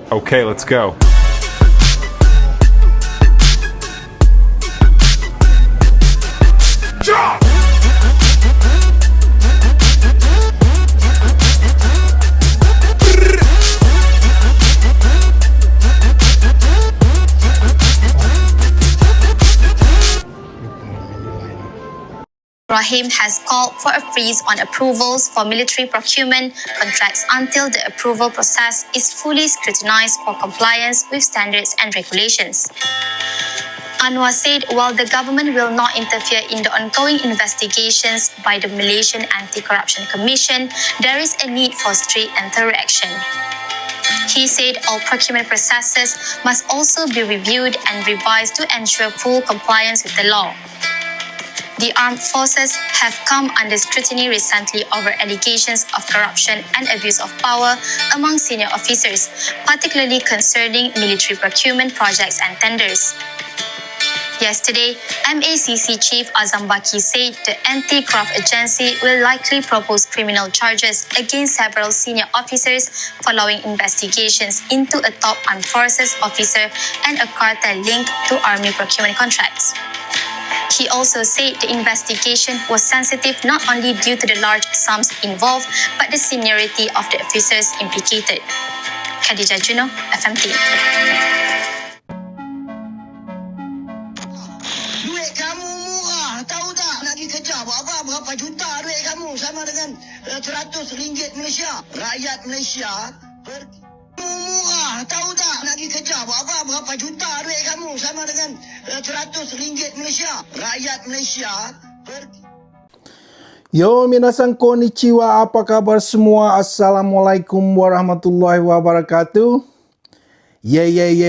Okay, let's go. Ibrahim has called for a freeze on approvals for military procurement contracts until the approval process is fully scrutinized for compliance with standards and regulations. Anwar said while the government will not interfere in the ongoing investigations by the Malaysian Anti-Corruption Commission, there is a need for strict and thorough action. He said all procurement processes must also be reviewed and revised to ensure full compliance with the law. The armed forces have come under scrutiny recently over allegations of corruption and abuse of power among senior officers, particularly concerning military procurement projects and tenders. Yesterday, MACC Chief Azam Baki said the Anti-Graft Agency will likely propose criminal charges against several senior officers following investigations into a top armed forces officer and a cartel linked to army procurement contracts. He also said the investigation was sensitive not only due to the large sums involved, but the seniority of the officers implicated. Khadijah Juno, FMT. Duit kamu murah, tahu tak? Nak pergi kerja buat apa? Berapa juta duit kamu sama dengan RM100 Malaysia. Rakyat Malaysia murah, tahu tak? Nak pergi kerja buat apa? Berapa juta duit kamu sama dengan RM100 Malaysia. Rakyat Malaysia Yo, minasan konnichiwa, apa kabar semua? Assalamualaikum warahmatullahi wabarakatuh.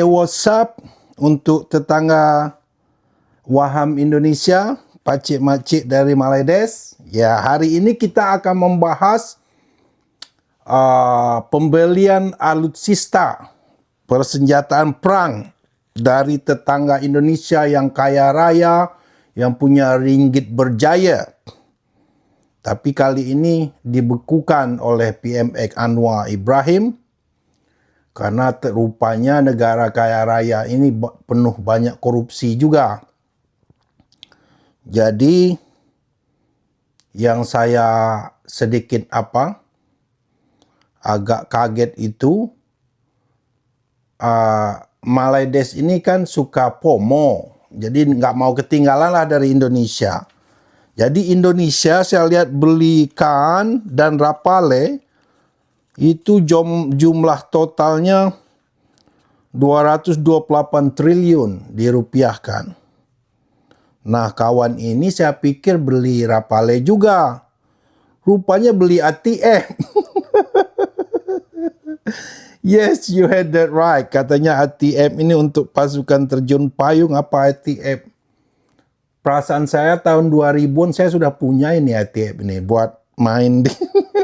What's up? Untuk tetangga Waham Indonesia, pakcik-makcik dari Malaides. Ya, hari ini kita akan membahas pembelian alutsista persenjataan perang dari tetangga Indonesia yang kaya raya, yang punya ringgit berjaya. Tapi kali ini dibekukan oleh PMX Anwar Ibrahim karena rupanya negara kaya raya ini penuh banyak korupsi juga. Jadi yang saya sedikit agak kaget itu Malaides ini kan suka FOMO. Jadi nggak mau ketinggalan lah dari Indonesia. Jadi Indonesia saya lihat belikan dan Rafale itu jumlah totalnya 228 triliun dirupiahkan. Nah, kawan ini saya pikir beli Rafale juga. Rupanya beli ATM. Yes, you had that right. Katanya ATM ini untuk pasukan terjun payung. Apa ATM? Perasaan saya tahun 2000-an saya sudah punya ini ATM ini. Buat main di,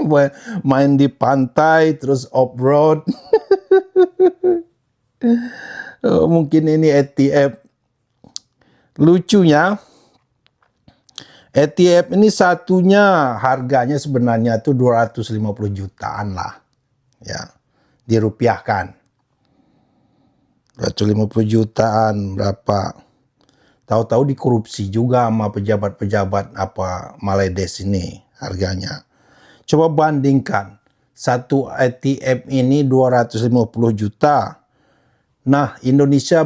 buat main di pantai, terus off-road. Oh, mungkin ini ATM. Lucunya, ATM ini satunya harganya sebenarnya itu 250 jutaan lah. Ya, dirupiahkan. 250 jutaan berapa? Tahu-tahu dikorupsi juga sama pejabat-pejabat Malaides ini harganya. Coba bandingkan. Satu ATM ini 250 juta. Nah, Indonesia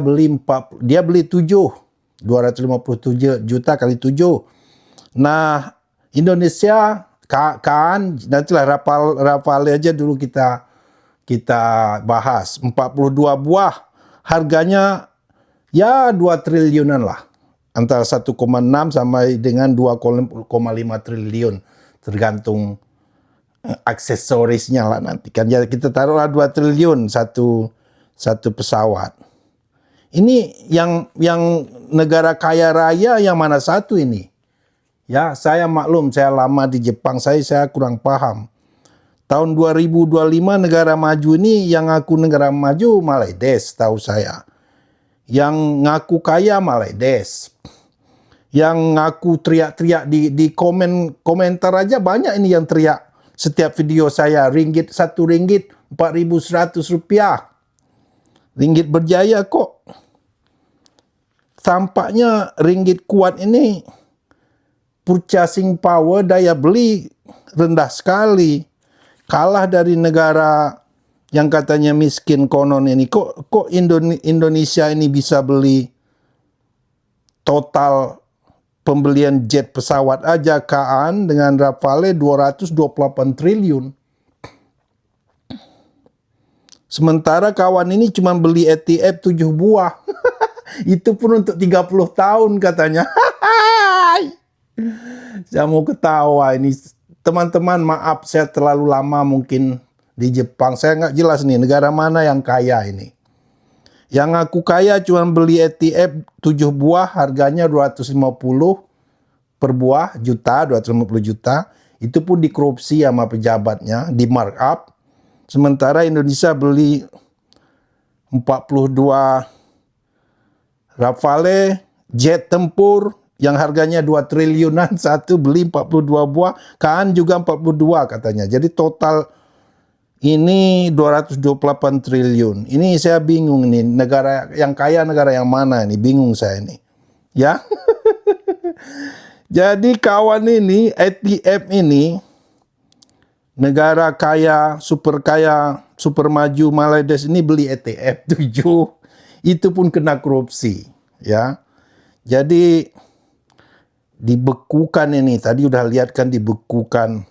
dia beli 257 juta kali 7. Nah, Indonesia kan nantilah Rafale aja dulu kita bahas. 42 buah. Harganya ya 2 triliunan lah. Antara 1,6 sampai dengan 2,5 triliun. Tergantung aksesorisnya lah nanti. Kan ya kita taruhlah 2 triliun satu pesawat. Ini yang negara kaya raya yang mana satu ini? Ya, saya maklum, saya lama di Jepang, saya kurang paham. Tahun 2025 negara maju ini yang ngaku negara maju Malaides, tahu saya. Yang ngaku kaya Malaides. Yang ngaku teriak-teriak di komentar aja banyak ini yang teriak setiap video saya. 1 ringgit 4.100 rupiah. Ringgit berjaya kok. Tampaknya ringgit kuat ini purchasing power, daya beli rendah sekali. Kalah dari negara yang katanya miskin konon ini. Kok Indonesia ini bisa beli total pembelian jet pesawat aja Kaan dengan Rafale 228 triliun. Sementara kawan ini cuma beli ETF 7 buah. Itu pun untuk 30 tahun katanya. Saya mau ketawa ini. Teman-teman, maaf saya terlalu lama mungkin di Jepang. Saya nggak jelas nih negara mana yang kaya ini. Yang aku kaya cuma beli ETF 7 buah, harganya 250 per buah juta, 250 juta. Itu pun dikorupsi sama pejabatnya, di markup. Sementara Indonesia beli 42 Rafale jet tempur yang harganya 2 triliunan, satu beli 42 buah, Kaan juga 42 katanya. Jadi total ini 228 triliun. Ini saya bingung nih, negara yang kaya negara yang mana ini? Bingung saya ini. Ya. Jadi kawan ini, ETF ini, negara kaya, super maju Malaysia ini beli ETF 7. Itu pun kena korupsi, ya. Jadi dibekukan ini, tadi udah lihat kan dibekukan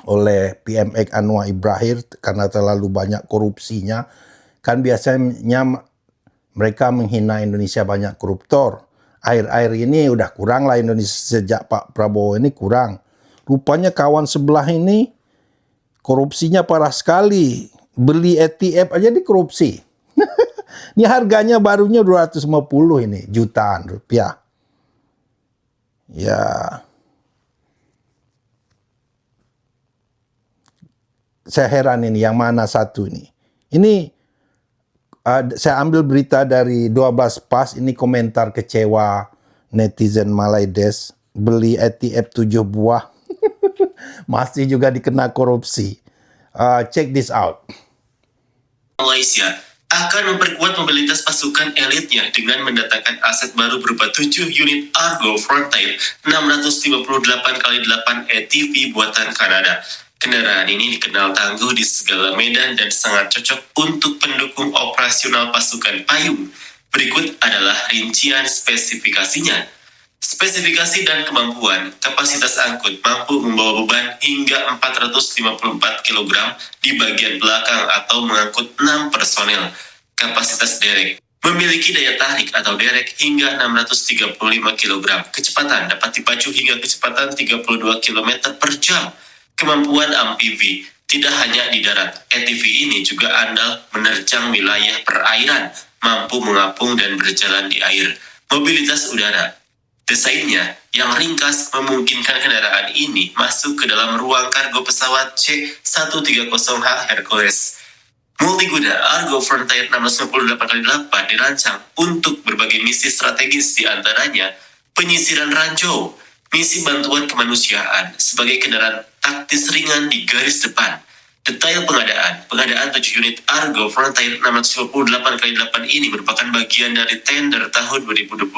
oleh PMX Anwar Ibrahim karena terlalu banyak korupsinya. Kan biasanya mereka menghina Indonesia banyak koruptor. Akhir-akhir ini udah kurang lah Indonesia sejak Pak Prabowo ini kurang. Rupanya kawan sebelah ini korupsinya parah sekali. Beli ETF aja dikorupsi. Ini harganya barunya 250 ini jutaan rupiah. Ya. Saya heran ini yang mana satu ini. Ini saya ambil berita dari 12 Pas, ini komentar kecewa netizen Malaysia, beli ETF 7 buah. Masih juga dikena korupsi. Check this out. Malaysia akan memperkuat mobilitas pasukan elitnya dengan mendatangkan aset baru berupa 7 unit Argo Frontier 658x8 ATV buatan Kanada. Kendaraan ini dikenal tangguh di segala medan dan sangat cocok untuk pendukung operasional pasukan payung. Berikut adalah rincian spesifikasinya. Spesifikasi dan kemampuan, kapasitas angkut mampu membawa beban hingga 454 kg di bagian belakang atau mengangkut 6 personel. Kapasitas derek, memiliki daya tarik atau derek hingga 635 kg. Kecepatan dapat dipacu hingga kecepatan 32 km per jam. Kemampuan amfibi, tidak hanya di darat, ATV ini juga andal menerjang wilayah perairan, mampu mengapung dan berjalan di air. Mobilitas udara, desainnya yang ringkas memungkinkan kendaraan ini masuk ke dalam ruang kargo pesawat C-130H Hercules. Multiguna Argo Frontier 658x8 dirancang untuk berbagai misi strategis, di antaranya penyisiran ranjau, misi bantuan kemanusiaan sebagai kendaraan taktis ringan di garis depan. Detail pengadaan 7 unit Argo Frontier 658x8 ini merupakan bagian dari tender tahun 2025.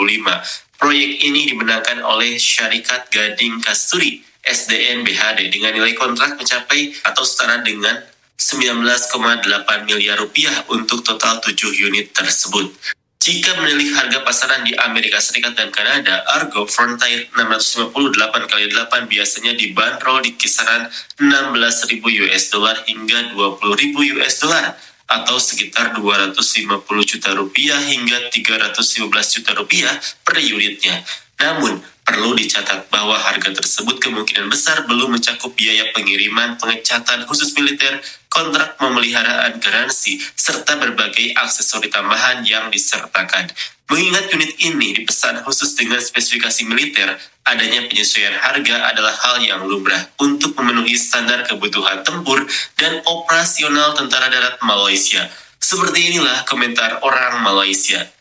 Proyek ini dimenangkan oleh Syarikat Gading Kasturi SDN BHD dengan nilai kontrak mencapai atau setara dengan 19,8 miliar rupiah untuk total 7 unit tersebut. Jika menilik harga pasaran di Amerika Serikat dan Kanada, Argo Frontier 658x8 biasanya dibanderol di kisaran 16.000 US dollar hingga 20.000 US dollar atau sekitar 250 juta rupiah hingga 315 juta rupiah per unitnya. Namun, perlu dicatat bahwa harga tersebut kemungkinan besar belum mencakup biaya pengiriman, pengecatan khusus militer, kontrak pemeliharaan garansi, serta berbagai aksesori tambahan yang disertakan. Mengingat unit ini dipesan khusus dengan spesifikasi militer, adanya penyesuaian harga adalah hal yang lumrah untuk memenuhi standar kebutuhan tempur dan operasional Tentara Darat Malaysia. Seperti inilah komentar orang Malaysia.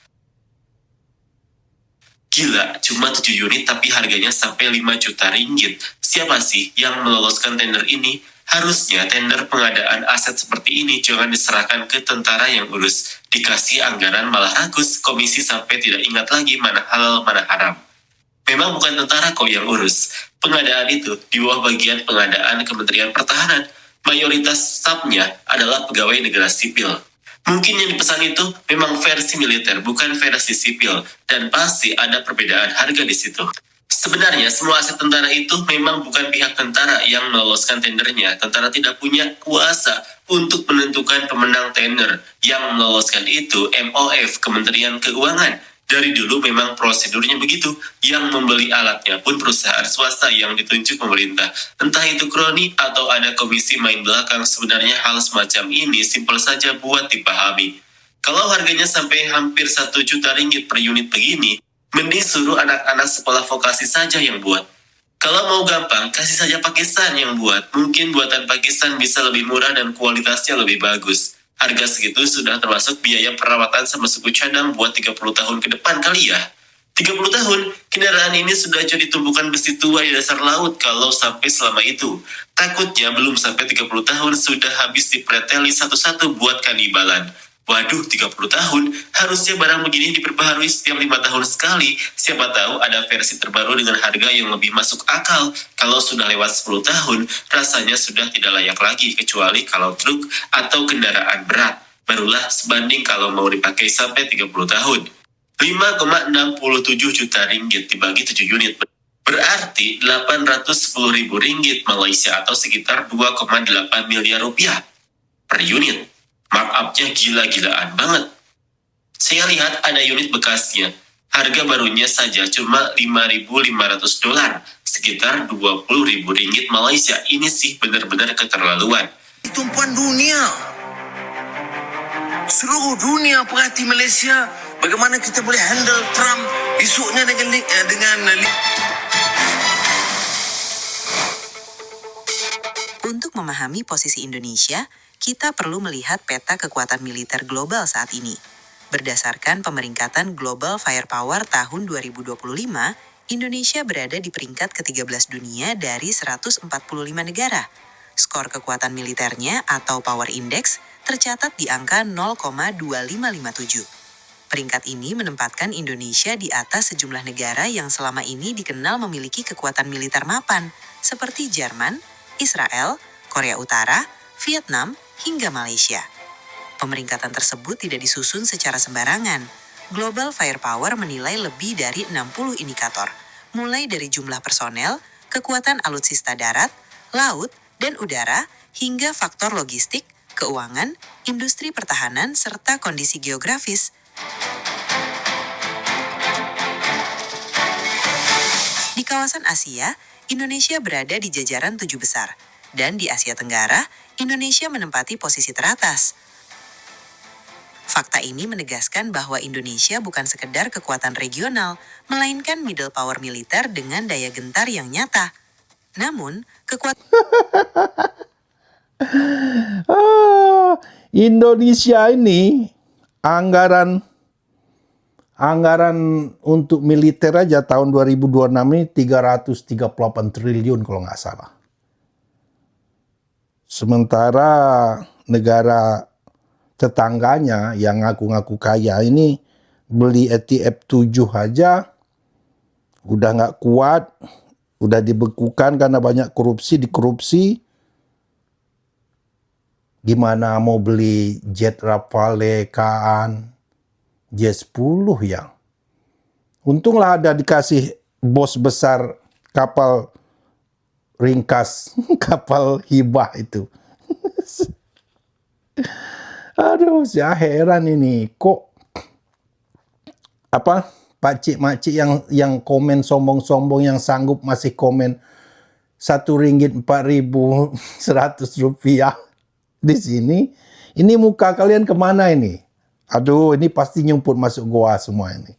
Gila, cuma 7 unit tapi harganya sampai 5 juta ringgit. Siapa sih yang meloloskan tender ini? Harusnya tender pengadaan aset seperti ini jangan diserahkan ke tentara yang urus. Dikasih anggaran malah ragus, komisi sampai tidak ingat lagi mana halal mana haram. Memang bukan tentara kok yang urus. Pengadaan itu di bawah bagian pengadaan Kementerian Pertahanan. Mayoritas stafnya adalah pegawai negara sipil. Mungkin yang dipesan itu memang versi militer, bukan versi sipil. Dan pasti ada perbedaan harga di situ. Sebenarnya semua aset tentara itu memang bukan pihak tentara yang meloloskan tendernya. Tentara tidak punya kuasa untuk menentukan pemenang tender. Yang meloloskan itu MOF, Kementerian Keuangan. Dari dulu memang prosedurnya begitu. Yang membeli alatnya pun perusahaan swasta yang ditunjuk pemerintah. Entah itu kroni atau ada komisi main belakang, sebenarnya hal semacam ini simpel saja buat dipahami. Kalau harganya sampai hampir 1 juta ringgit per unit begini, mending suruh anak-anak sekolah vokasi saja yang buat. Kalau mau gampang, kasih saja Pakistan yang buat. Mungkin buatan Pakistan bisa lebih murah dan kualitasnya lebih bagus. Harga segitu sudah termasuk biaya perawatan sama suku cadang buat 30 tahun ke depan kali ya. 30 tahun, kendaraan ini sudah jadi tumpukan besi tua di dasar laut kalau sampai selama itu. Takutnya belum sampai 30 tahun sudah habis dipreteli satu-satu buat kanibalan. Waduh, 30 tahun, harusnya barang begini diperbaharui setiap 5 tahun sekali. Siapa tahu ada versi terbaru dengan harga yang lebih masuk akal. Kalau sudah lewat 10 tahun, rasanya sudah tidak layak lagi, kecuali kalau truk atau kendaraan berat. Barulah sebanding kalau mau dipakai sampai 30 tahun. 5,67 juta ringgit dibagi 7 unit. Berarti 810.000 ringgit Malaysia atau sekitar 2,8 miliar rupiah per unit. Markupnya gila-gilaan banget. Saya lihat ada unit bekasnya. Harga barunya saja cuma 5.500 dolar, sekitar 20.000 ringgit Malaysia. Ini sih benar-benar keterlaluan. Tumpuan dunia. Seluruh dunia perhati Malaysia. Bagaimana kita boleh handle Trump esoknya dengan Untuk memahami posisi Indonesia, kita perlu melihat peta kekuatan militer global saat ini. Berdasarkan pemeringkatan Global Firepower tahun 2025, Indonesia berada di peringkat ke-13 dunia dari 145 negara. Skor kekuatan militernya atau Power Index tercatat di angka 0,2557. Peringkat ini menempatkan Indonesia di atas sejumlah negara yang selama ini dikenal memiliki kekuatan militer mapan, seperti Jerman, Israel, Korea Utara, Vietnam, hingga Malaysia. Pemeringkatan tersebut tidak disusun secara sembarangan. Global Firepower menilai lebih dari 60 indikator, mulai dari jumlah personel, kekuatan alutsista darat, laut, dan udara, hingga faktor logistik, keuangan, industri pertahanan, serta kondisi geografis. Di kawasan Asia, Indonesia berada di jajaran 7 besar, dan di Asia Tenggara, Indonesia menempati posisi teratas. Fakta ini menegaskan bahwa Indonesia bukan sekedar kekuatan regional, melainkan middle power militer dengan daya gentar yang nyata. Namun, Indonesia ini anggaran untuk militer aja tahun 2026 ini 338 triliun kalau nggak salah. Sementara negara tetangganya yang ngaku-ngaku kaya ini beli ETF 7 aja udah nggak kuat, udah dibekukan karena banyak dikorupsi. Gimana mau beli jet Rafale, Kaan, J10 ya. Untunglah ada dikasih bos besar kapal ringkas, kapal hibah itu. Aduh, saya heran ini. Kok pakcik-makcik yang komen sombong-sombong yang sanggup masih komen Rp1.4.100 di sini. Ini muka kalian kemana ini? Aduh, ini pasti nyumput masuk goa semua ini.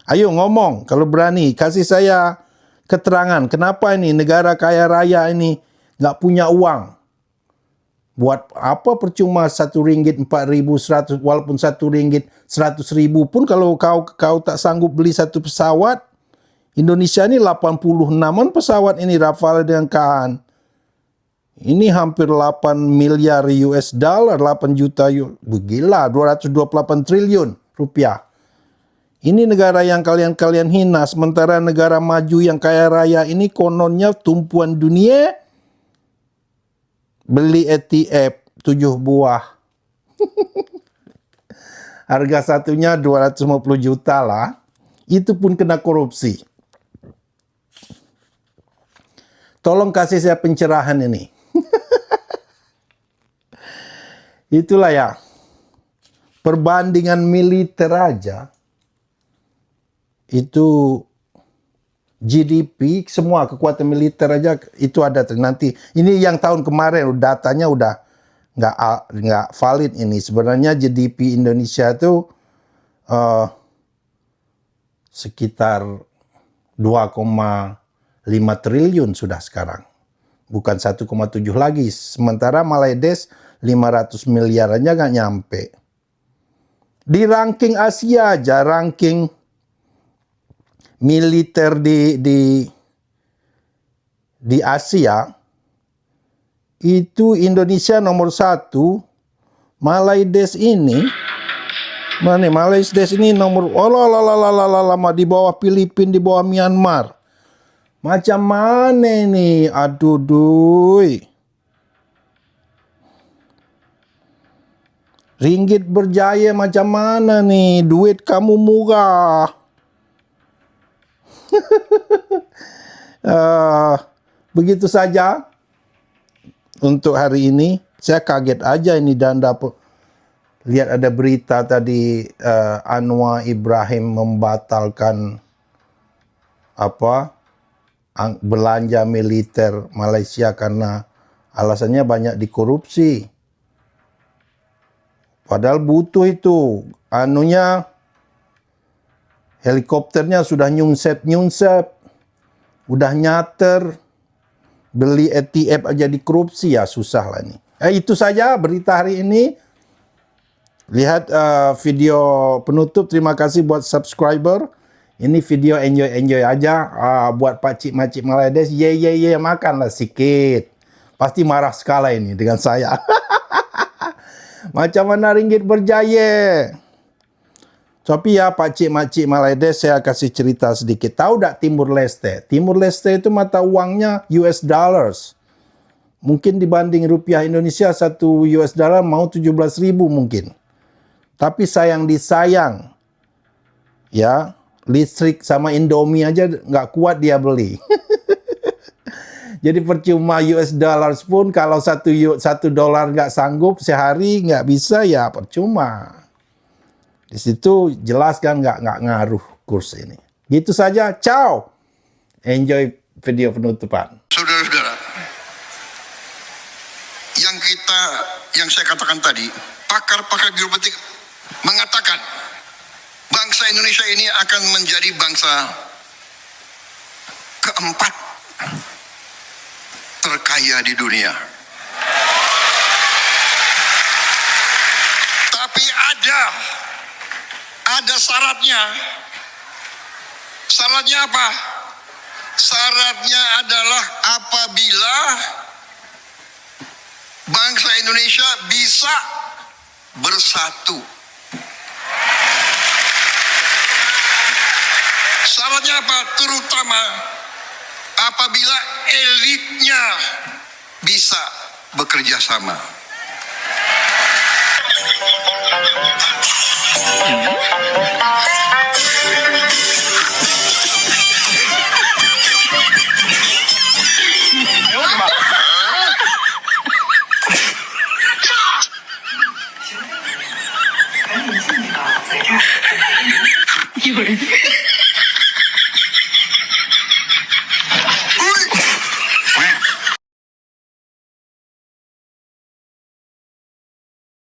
Ayo ngomong, kalau berani kasih saya keterangan, kenapa ini negara kaya raya ini nggak punya uang? Buat apa percuma Rp1.4.100, walaupun Rp1.100.000 pun kalau kau tak sanggup beli satu pesawat. Indonesia ini 86-an pesawat ini Rafale dengan Kaan. Ini hampir 8 miliar US dollar, 8 juta gila, 228 triliun rupiah. Ini negara yang kalian hina, sementara negara maju yang kaya raya ini kononnya tumpuan dunia beli ETF 7 buah. Harga satunya 250 juta lah. Itu pun kena korupsi. Tolong kasih saya pencerahan ini. Itulah ya. Perbandingan militer aja. Itu GDP, semua kekuatan militer aja itu ada nanti. Ini yang tahun kemarin datanya udah nggak valid ini. Sebenarnya GDP Indonesia itu sekitar 2,5 triliun sudah sekarang. Bukan 1,7 lagi. Sementara Malaysia 500 miliar aja nggak nyampe. Di ranking Asia aja, ranking militer di Asia, itu Indonesia nomor 1, Malaysia ini, mana Malaysia ini nomor, lama di bawah Filipina, di bawah Myanmar. Macam mana ini? Aduh, duy. Ringgit berjaya macam mana nih? Duit kamu murah. Begitu saja untuk hari ini. Saya kaget aja ini dan lihat ada berita tadi Anwar Ibrahim membatalkan belanja militer Malaysia karena alasannya banyak dikorupsi. Padahal butuh itu. Helikopternya sudah nyungsep. Udah nyater. Beli ETF aja dikorupsi, ya susah lah ini. Itu saja berita hari ini. Lihat video penutup. Terima kasih buat subscriber. Ini video enjoy aja. Buat pakcik-makcik Malaysia. Ye, makanlah sikit. Pasti marah sekali ini dengan saya. Macam mana ringgit berjaya? Tapi ya pakcik-makcik Malaysia saya kasih cerita sedikit. Tahu tak Timur Leste? Timur Leste itu mata uangnya US dollars. Mungkin dibanding rupiah Indonesia 1 US dollar mau 17.000 mungkin. Tapi sayang disayang. Ya, listrik sama Indomie aja nggak kuat dia beli. Jadi percuma US dollars pun kalau $1 nggak sanggup sehari nggak bisa ya percuma. Di situ jelas kan nggak ngaruh kurs ini. Gitu saja. Ciao. Enjoy video penutupan. Saudara-saudara, yang saya katakan tadi, pakar-pakar geopolitik mengatakan bangsa Indonesia ini akan menjadi bangsa keempat terkaya di dunia. Tapi ada syaratnya. Syaratnya apa? Syaratnya adalah apabila bangsa Indonesia bisa bersatu. Syaratnya apa? Terutama apabila elitnya bisa bekerja sama.有人。